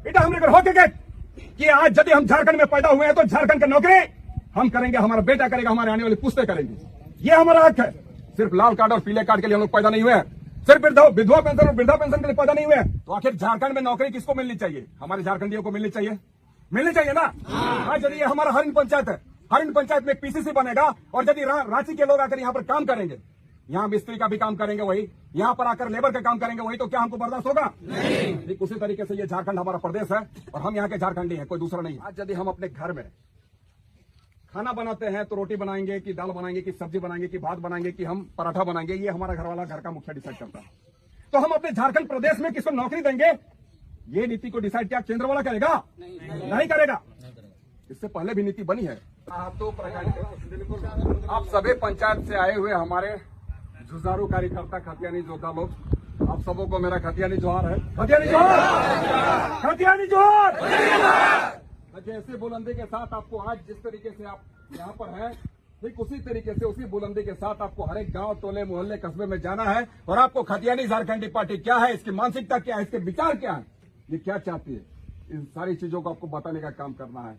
बेटा हमने अगर होके गए कि आज यदि हम झारखंड में पैदा हुए हैं तो झारखंड की नौकरी हम करेंगे, हमारा बेटा करेगा, हमारे आने वाली पुश्तें करेंगे। ये हमारा हक है। सिर्फ लाल कार्ड और पीले कार्ड के लिए हम लोग पैदा नहीं हुए हैं, सिर्फ विधवा पेंशन और वृद्धा पेंशन के लिए पैदा नहीं हुए हैं। तो आखिर झारखंड में नौकरी किसको मिलनी चाहिए? हमारे झारखंडियों को मिलनी चाहिए, मिलनी चाहिए ना। आज यदि हमारा हरिन पंचायत है, हरिन पंचायत में पीसीसी बनेगा और यदि रांची के लोग आकर यहाँ पर काम करेंगे, यहाँ मिस्त्री का भी काम करेंगे वही, यहाँ पर आकर लेबर का काम करेंगे वही, तो क्या हमको बर्दाश्त होगा? नहीं। उसी तरीके से ये झारखंड हमारा प्रदेश है और हम यहाँ के झारखंडी हैं, कोई दूसरा नहीं। आज यदि हम अपने घर में खाना बनाते हैं तो रोटी बनाएंगे कि दाल बनाएंगे कि सब्जी बनाएंगे कि भात बनाएंगे कि हम पराठा बनाएंगे, ये हमारा घर वाला, घर का मुखिया डिसाइड करता है। तो हम अपने झारखंड प्रदेश में किसको नौकरी देंगे, ये नीति को डिसाइड क्या केंद्र वाला करेगा? नहीं करेगा। इससे पहले भी नीति बनी है। तो आप सभी पंचायत से आए हुए हमारे जुझारू कार्यकर्ता, खतियानी योद्धा लोग, आप सबों को मेरा खतियानी जोहार है। खतियानी जोहार, खतियानी जोहार। जैसे बुलंदी के साथ आपको आज जिस तरीके से आप यहाँ पर हैं, ठीक उसी तरीके से, उसी बुलंदी के साथ आपको हर एक गांव, टोले, मोहल्ले, कस्बे में जाना है और आपको खतियानी झारखंडी पार्टी क्या है, इसकी मानसिकता क्या है, इसके विचार क्या है, ये क्या चाहती है, इन सारी चीजों को आपको बताने का काम करना है।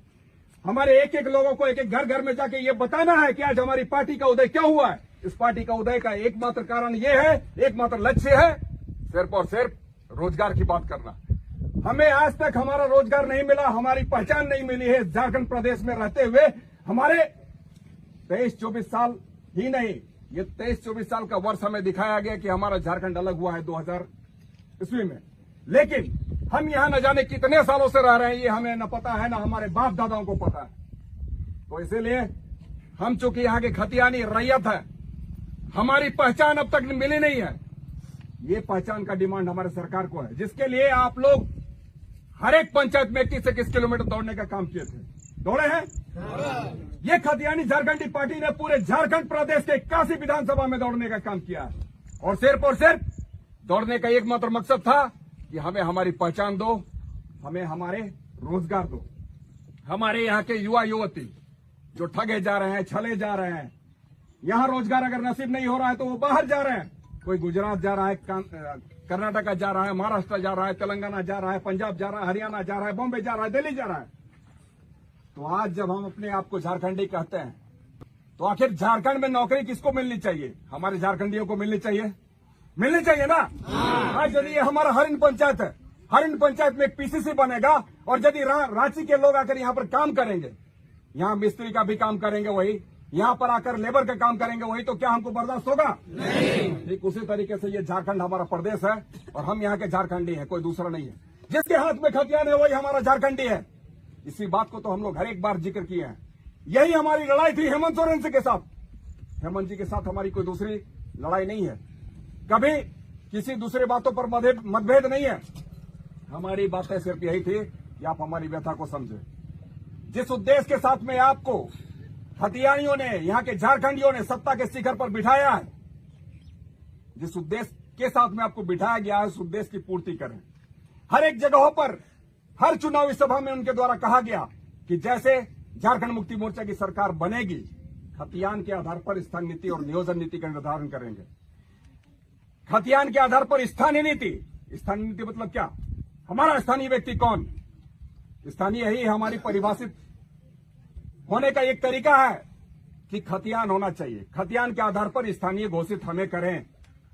हमारे एक एक लोगों को एक एक घर घर में जाके ये बताना है कि आज हमारी पार्टी का उदय क्यों हुआ है। इस पार्टी का उदय का एकमात्र कारण ये है, एकमात्र लक्ष्य है, सिर्फ और सिर्फ रोजगार की बात करना। हमें आज तक हमारा रोजगार नहीं मिला, हमारी पहचान नहीं मिली है झारखंड प्रदेश में रहते हुए। हमारे 23-24 साल ही नहीं, ये 23-24 साल का वर्ष हमें दिखाया गया कि हमारा झारखंड अलग हुआ है 2000 ईस्वी में, लेकिन हम यहाँ न जाने कितने सालों से रह रहे हैं, ये हमें न पता है, न हमारे बाप दादाओं को पता है। तो इसीलिए हम चूंकि यहाँ के खतियानी रैयत है, हमारी पहचान अब तक मिली नहीं है। ये पहचान का डिमांड हमारे सरकार को है, जिसके लिए आप लोग हर एक पंचायत में 21 से 21 किलोमीटर दौड़ने का काम किए थे। दौड़े हैं? ये खतियानी झारखंडी पार्टी ने पूरे झारखंड प्रदेश के 81 विधानसभा में दौड़ने का काम किया है और सिर्फ दौड़ने का एकमात्र मकसद था कि हमें हमारी पहचान दो, हमें हमारे रोजगार दो। हमारे यहाँ के युवा युवती जो ठगे जा रहे हैं, छले जा रहे हैं, यहाँ रोजगार अगर नसीब नहीं हो रहा है तो वो बाहर जा रहे हैं। कोई गुजरात जा रहा है, कर्नाटका जा रहा है, महाराष्ट्र जा रहा है, तेलंगाना जा रहा है, पंजाब जा रहा है, हरियाणा जा रहा है, बॉम्बे जा रहा है, दिल्ली जा रहा है। तो आज जब हम अपने आप को झारखंडी कहते हैं तो आखिर झारखंड में नौकरी किसको मिलनी चाहिए? हमारे झारखंडियों को मिलनी चाहिए, मिलनी चाहिए ना। आज यदि ये हमारा हरिन पंचायत है, हरिन पंचायत में पीसीसी बनेगा और यदि रांची के लोग आकर यहाँ पर काम करेंगे, यहाँ मिस्त्री का भी काम करेंगे वही, यहाँ पर आकर लेबर का काम करेंगे वही, तो क्या हमको बर्दाश्त होगा? नहीं। ठीक उसी तरीके से ये झारखंड हमारा प्रदेश है और हम यहाँ के झारखंडी हैं, कोई दूसरा नहीं है। जिसके हाथ में खतियान है वही हमारा झारखंडी है। इसी बात को तो हम लोग हर एक बार जिक्र किए हैं। यही हमारी लड़ाई थी हेमंत सोरेन जी के साथ। हेमंत जी के साथ हमारी कोई दूसरी लड़ाई नहीं है, कभी किसी दूसरे बातों पर मतभेद नहीं है। हमारी बातें सिर्फ यही थी कि आप हमारी व्यथा को समझे। जिस उद्देश्य के साथ में आपको खतियानियों ने, यहाँ के झारखंडियों ने सत्ता के शिखर पर बिठाया है, जिस उद्देश्य के साथ में आपको बिठाया गया है, उस उद्देश्य की पूर्ति करें। हर एक जगहों पर, हर चुनावी सभा में उनके द्वारा कहा गया कि जैसे झारखंड मुक्ति मोर्चा की सरकार बनेगी, खतियान के आधार पर स्थान नीति और नियोजन नीति का निर्धारण करेंगे। खतियान के आधार पर स्थानीय नीति, स्थानीय नीति मतलब क्या? हमारा स्थानीय व्यक्ति कौन? स्थानीय ही हमारी परिभाषित होने का एक तरीका है कि खतियान होना चाहिए। खतियान के आधार पर स्थानीय घोषित हमें करें,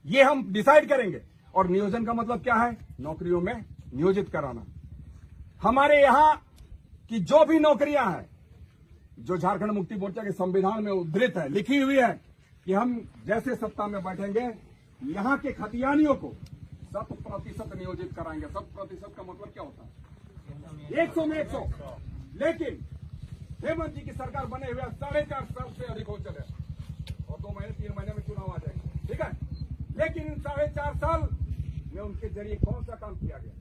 ये हम डिसाइड करेंगे। और नियोजन का मतलब क्या है? नौकरियों में नियोजित कराना। हमारे यहाँ की जो भी नौकरियां हैं, जो झारखंड मुक्ति मोर्चा के संविधान में उद्धृत है, लिखी हुई है कि हम जैसे सत्ता में बैठेंगे, यहाँ के खतियानियों को 100% नियोजित कराएंगे। 100% का मतलब क्या होता है? 100 में 100। लेकिन हेमंत जी की सरकार बने हुए 4.5 साल से अधिक हो चले और 2 महीने 3 महीने में चुनाव आ जाएंगे, ठीक है। लेकिन इन 4.5 साल में उनके जरिए कौन सा काम किया गया?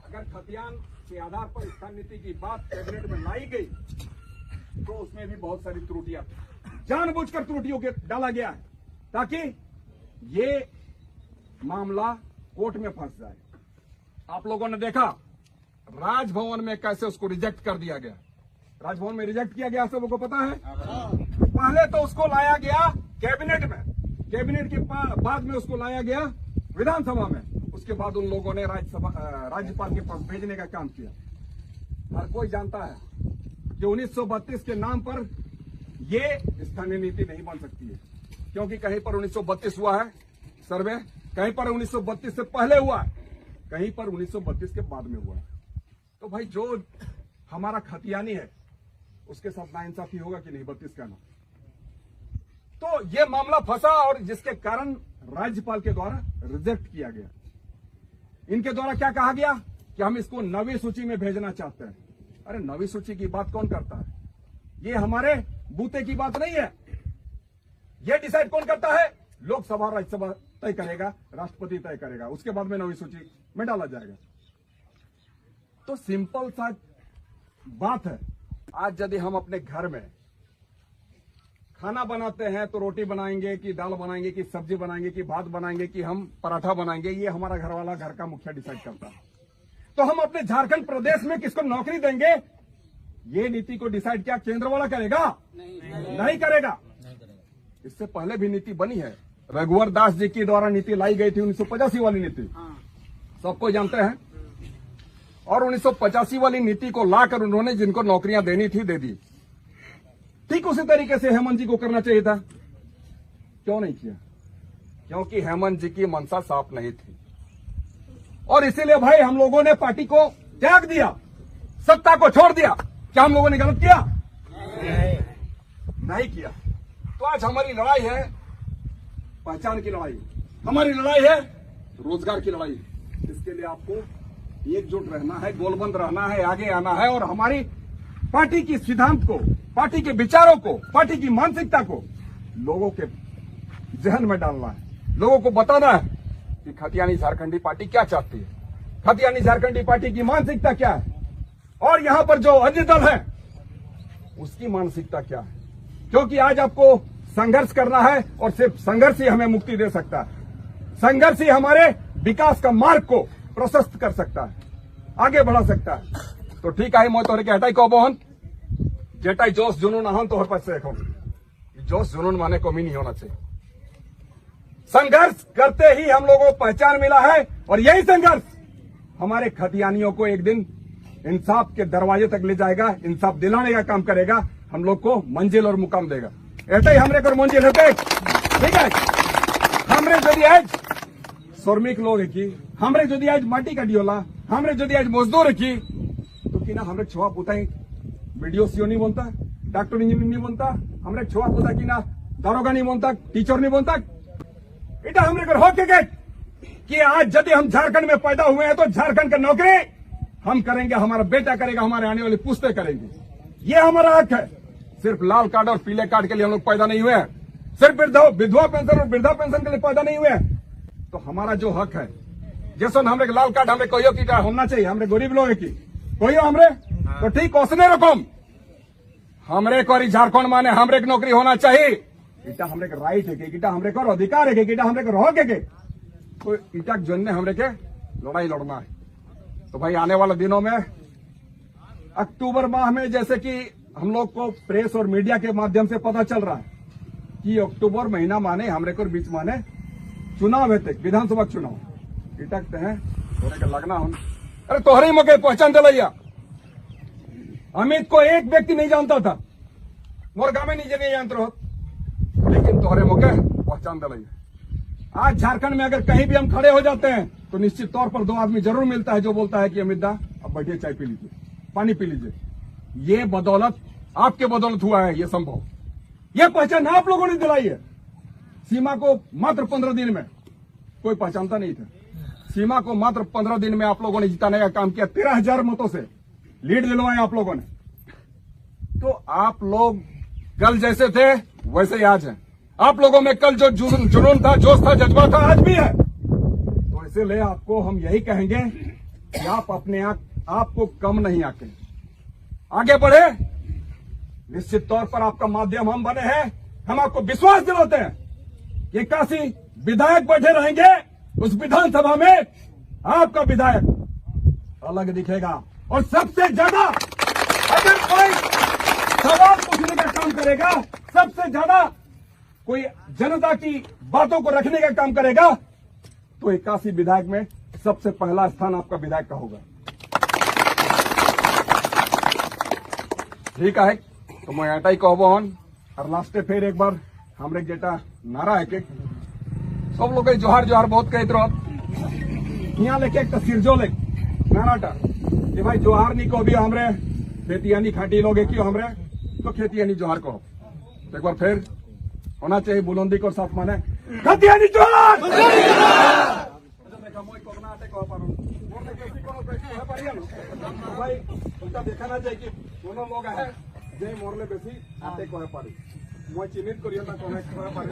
अगर खतियान के आधार पर स्थान नीति की बात कैबिनेट में लाई गई तो उसमें भी बहुत सारी त्रुटियां, जानबूझकर त्रुटियों के डाला गया है ताकि ये मामला कोर्ट में फंस जाए। आप लोगों ने देखा राजभवन में कैसे उसको रिजेक्ट कर दिया गया। राजभवन में रिजेक्ट किया गया, सबको पता है। पहले तो उसको लाया गया कैबिनेट में, कैबिनेट के बाद में उसको लाया गया विधानसभा में। उसके बाद उन लोगों ने राज्यपाल के पास भेजने का काम किया। हर कोई जानता है कि 1932 के नाम पर ये स्थानीय नीति नहीं बन सकती है, क्योंकि कहीं पर 1932 हुआ है सर्वे, कहीं पर 1932 से पहले हुआ है, कहीं पर 1932 के बाद में हुआ है। तो भाई जो हमारा खतियानी है उसके साथ नाइंसाफी होगा कि नहीं 32 का नाम। तो ये मामला फंसा और जिसके कारण राज्यपाल के द्वारा रिजेक्ट किया गया। इनके द्वारा क्या कहा गया कि हम इसको 9वीं सूची में भेजना चाहते हैं। अरे 9वीं सूची की बात कौन करता है? ये हमारे बूते की बात नहीं है। ये डिसाइड कौन करता है? लोकसभा राज्यसभा तय करेगा, राष्ट्रपति तय करेगा, उसके बाद में 9वीं सूची में डाला जाएगा। तो सिंपल सा बात है। आज यदि हम अपने घर में खाना बनाते हैं तो रोटी बनाएंगे कि दाल बनाएंगे कि सब्जी बनाएंगे कि भात बनाएंगे कि हम पराठा बनाएंगे, ये हमारा घर वाला घर का मुखिया डिसाइड करता है। तो हम अपने झारखंड प्रदेश में किसको नौकरी देंगे, ये नीति को डिसाइड क्या केंद्र वाला करेगा? नहीं करेगा। इससे पहले भी नीति बनी है, रघुवर दास जी के द्वारा नीति लाई गई थी 1985 वाली नीति, सबको जानते हैं। और 1985 वाली नीति को लाकर उन्होंने जिनको नौकरियां देनी थी दे दी। ठीक उसी तरीके से हेमंत जी को करना चाहिए था, क्यों नहीं किया? क्योंकि हेमंत जी की मंशा साफ नहीं थी और इसीलिए भाई हम लोगों ने पार्टी को त्याग दिया, सत्ता को छोड़ दिया। क्या हम लोगों ने गलत किया? नहीं किया। तो आज हमारी लड़ाई है पहचान की लड़ाई, हमारी लड़ाई है रोजगार की लड़ाई। इसके लिए आपको एकजुट रहना है, गोलबंद रहना है, आगे आना है और हमारी पार्टी की सिद्धांत को, पार्टी के विचारों को, पार्टी की मानसिकता को लोगों के जहन में डालना है। लोगों को बताना है कि खतियानी झारखंडी पार्टी क्या चाहती है, खतियानी झारखंडी पार्टी की मानसिकता क्या है और यहां पर जो अन्य दल है उसकी मानसिकता क्या है। क्योंकि आज आपको संघर्ष करना है और सिर्फ संघर्ष ही हमें मुक्ति दे सकता है। संघर्ष ही हमारे विकास का मार्ग को प्रशस्त कर सकता है, आगे बढ़ा सकता है। तो ठीक है, मैं तोहरे के हटाई को बहन जेटाई जोश जुनून आहन तोहर पास से जोश जुनून माने को भी नहीं होना चाहिए। संघर्ष करते ही हम लोगों को पहचान मिला है और यही संघर्ष हमारे खतियानियों को एक दिन इंसाफ के दरवाजे तक ले जाएगा, इंसाफ दिलाने का काम करेगा, हम लोग को मंजिल और मुकाम देगा। ऐसा ही हमरे को मंजिल होते, ठीक है। हमरे यदि आज श्रमिक लोग की, हमरे यदि आज माटी का डियोला, हमरे यदि आज मजदूर की, तो कि ना हमरे छुआ पुता वीडियो सीओ नहीं बनता, डॉक्टर इंजीनियर नहीं बनता, हमरे छुआ पुता की ना दारोगा नहीं बनता, टीचर नहीं बनता। इटा हमरे को हो के कि आज यदि हम झारखंड में पैदा हुए हैं तो झारखंड का नौकरी हम करेंगे, हमारा बेटा करेगा, हमारे आने वाली पुश्तें करेंगे। ये हमारा हक है। सिर्फ लाल कार्ड और पीले कार्ड के लिए हम लोग पैदा नहीं हुए हैं, सिर्फ विधवा पेंशन और वृद्धा पेंशन के लिए पैदा नहीं हुए हैं। तो हमारा जो हक है, जैसे हमरे लाल कार्ड हमरे कोई की होना चाहिए, हमरे गरीब लोग की कोई हमरे तो ठीक उसने रकम हमरे को झारखंड माने हमरे नौकरी होना चाहिए। इटा हमरे का राइट है कि इटा हमरे को अधिकार है कि इटा हमरे को रहो के तो इटा जनने हमरे के लड़ाई लड़ना है। तो भाई आने वाले दिनों में अक्टूबर माह में, जैसे कि हम लोग को प्रेस और मीडिया के माध्यम से पता चल रहा है कि अक्टूबर महीना माने हमरे को बीच माने चुनाव है, विधानसभा चुनाव इटकते हैं तोहरे के लगना हो। अरे तोहरे मौके पहचान दिलैया, अमित को एक व्यक्ति नहीं जानता था, मोर गाँव में नहीं जानते रहो, लेकिन तोहरे मौके पहचान दिलैया। आज झारखंड में अगर कहीं भी हम खड़े हो जाते हैं तो निश्चित तौर पर 2 आदमी जरूर मिलता है जो बोलता है कि अमित दा अब बैठिए, चाय पी लीजिए, पानी पी लीजिए। ये बदौलत आपके बदौलत हुआ है, ये संभव, ये पहचान आप लोगों ने दिलाई है। सीमा को मात्र 15 दिन में कोई पहचानता नहीं था, सीमा को मात्र 15 दिन में आप लोगों ने जिताने का काम किया, 13,000 मतों से लीड दिलवाए आप लोगों ने। तो आप लोग कल जैसे थे वैसे ही आज है। आप लोगों में कल जो जुनून था, जोश था, जज्बा था, आज भी है। तो इसीलिए आपको हम यही कहेंगे कि आप अपने आपको कम नहीं आके आगे बढ़े। निश्चित तौर पर आपका माध्यम हम बने हैं, हम आपको विश्वास दिलाते हैं कि 81 विधायक बैठे रहेंगे, उस विधानसभा में आपका विधायक अलग दिखेगा। और सबसे ज्यादा अगर कोई सवाल पूछने का काम करेगा, सबसे ज्यादा कोई जनता की बातों को रखने का काम करेगा, तो 81 विधायक में सबसे पहला स्थान आपका विधायक का होगा। ठीक है, तो मैं एटाई कहबन और लास्टे फिर एक बार हमरे जेटा नारा है के सब लोग जोहार जोहार बहुत कहते रह यहाँ लेके एक सिरजो ले नाराटा कि भाई जोहार नहीं कहो भी हमरे खेतियानी खाटी लोग क्यों हमरे तो खेतियानी जोहार कहो। तो एक बार फिर होना चाहिए बुलंदी को साथ माने खेतियानी जोहार। भाई उनका देखाना चाहिए कि दोनों लोग है जे मोरले बेसी आते कहे पारी मैं चिन्हित करियो ना कहे पारी।